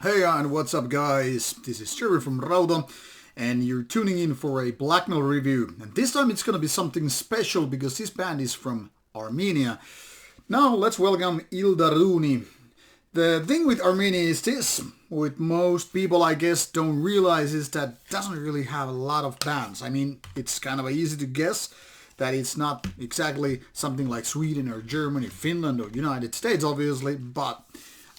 Hey and what's up guys, this is Jerry from Rauta and you're tuning in for a black metal review. And this time it's gonna be something special because this band is from Armenia. Now let's welcome Ildaruni. The thing with Armenia is this, what most people I guess don't realize is that it doesn't really have a lot of bands. I mean, it's kind of easy to guess that it's not exactly something like Sweden or Germany, Finland or United States obviously, but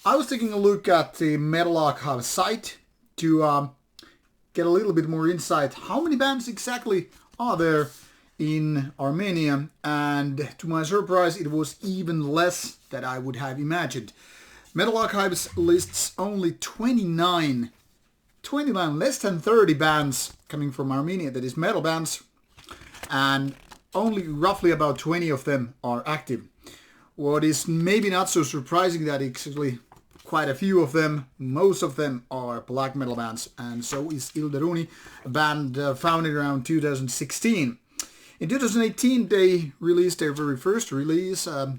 I was taking a look at the melodic site to get a little bit more insight. How many bands exactly are there in Armenia? And to my surprise, it was even less than I would have imagined. Metal Archives lists only 29, less than 30 bands coming from Armenia, that is metal bands, and only roughly about 20 of them are active. What is maybe not so surprising that actually quite a few of them, most of them are black metal bands, and so is Ildaruni, a band founded around 2016. In 2018 they released their very first release, a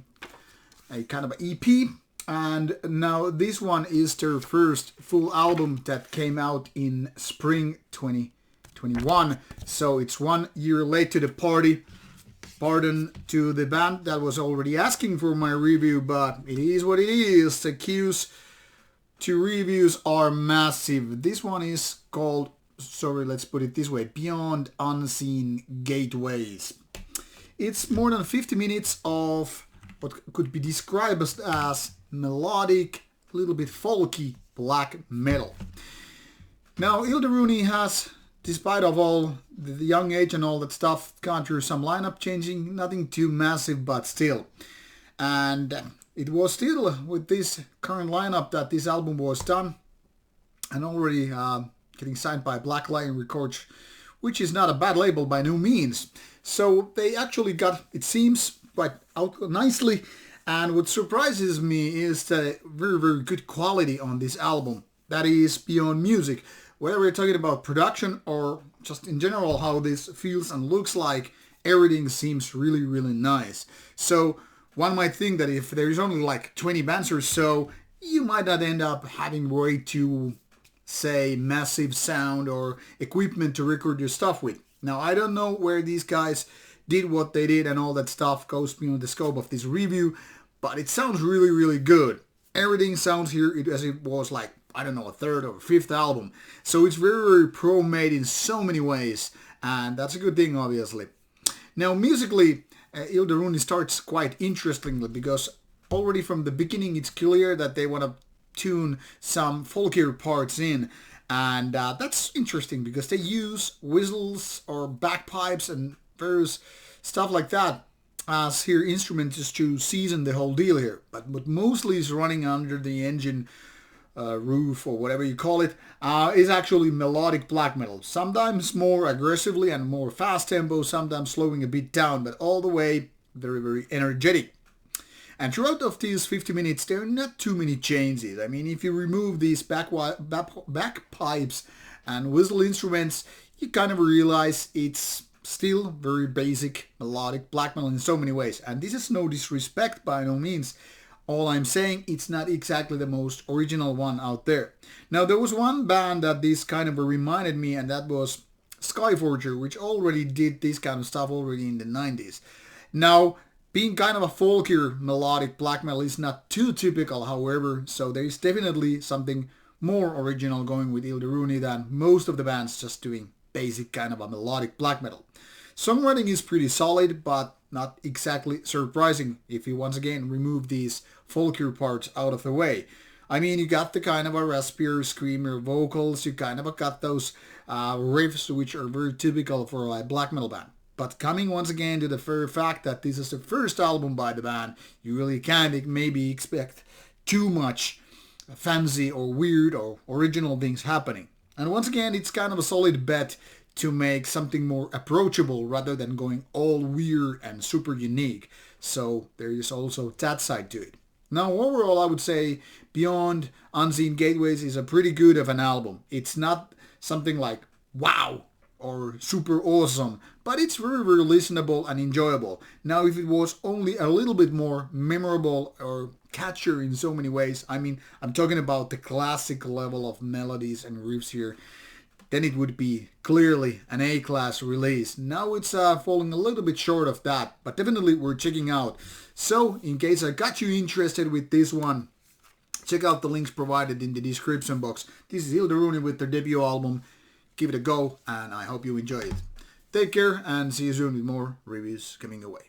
kind of EP, and now this one is their first full album that came out in spring 2021, so it's 1 year late to the party. Pardon to the band that was already asking for my review, but it is what it is. The queues to reviews are massive. This one is called, let's put it this way, Beyond Unseen Gateways. It's more than 50 minutes of what could be described as melodic, a little bit folky black metal. Now, Ildaruni has, despite of all the young age and all that stuff, gone through some lineup changing, nothing too massive, but still. And it was still with this current lineup that this album was done and already getting signed by Black Lion Records, which is not a bad label by no means. So they actually got, it seems, quite out nicely. And what surprises me is the very, very good quality on this album. That is beyond music. Whether we're talking about production or just in general how this feels and looks like, everything seems really, really nice. So one might think that if there's only like 20 bands or so, you might not end up having way too, say, massive sound or equipment to record your stuff with. Now, I don't know where these guys did what they did and all that stuff goes beyond the scope of this review, but it sounds really, really good. Everything sounds here as it was like, I don't know, a third or fifth album. So it's very, very pro-made in so many ways, and that's a good thing, obviously. Now, musically, Ildaruni starts quite interestingly because already from the beginning it's clear that they want to tune some folkier parts in, and that's interesting because they use whistles or bagpipes and various stuff like that as here instruments just to season the whole deal here. But what mostly is running under the engine roof or whatever you call it, is actually melodic black metal. Sometimes more aggressively and more fast tempo, sometimes slowing a bit down, but all the way very, very energetic. And throughout of these 50 minutes, there are not too many changes. I mean, if you remove these bagpipes and whistle instruments, you kind of realize it's still very basic melodic black metal in so many ways. And this is no disrespect by no means. All I'm saying, it's not exactly the most original one out there. Now, there was one band that this kind of reminded me, and that was Skyforger, which already did this kind of stuff already in the 90s. Now, being kind of a folkier melodic black metal is not too typical, however, so there is definitely something more original going with Ildaruni than most of the bands just doing basic kind of a melodic black metal. Songwriting is pretty solid, but not exactly surprising if you once again remove these folkier parts out of the way. I mean, you got the kind of a raspier, screamer vocals, you kind of got those riffs which are very typical for a black metal band. But coming once again to the fair fact that this is the first album by the band, you really can't maybe expect too much fancy or weird or original things happening. And once again, it's kind of a solid bet to make something more approachable rather than going all weird and super unique. So there is also that side to it. Now, overall, I would say Beyond Unseen Gateways is a pretty good of an album. It's not something like wow or super awesome, but it's very, very listenable and enjoyable. Now, if it was only a little bit more memorable or catchier in so many ways. I mean, I'm talking about the classic level of melodies and riffs here. Then it would be clearly an A-class release. Now it's falling a little bit short of that, but definitely we're checking out. So, in case I got you interested with this one, check out the links provided in the description box. This is Ildaruni with their debut album. Give it a go, and I hope you enjoy it. Take care, and see you soon with more reviews coming away.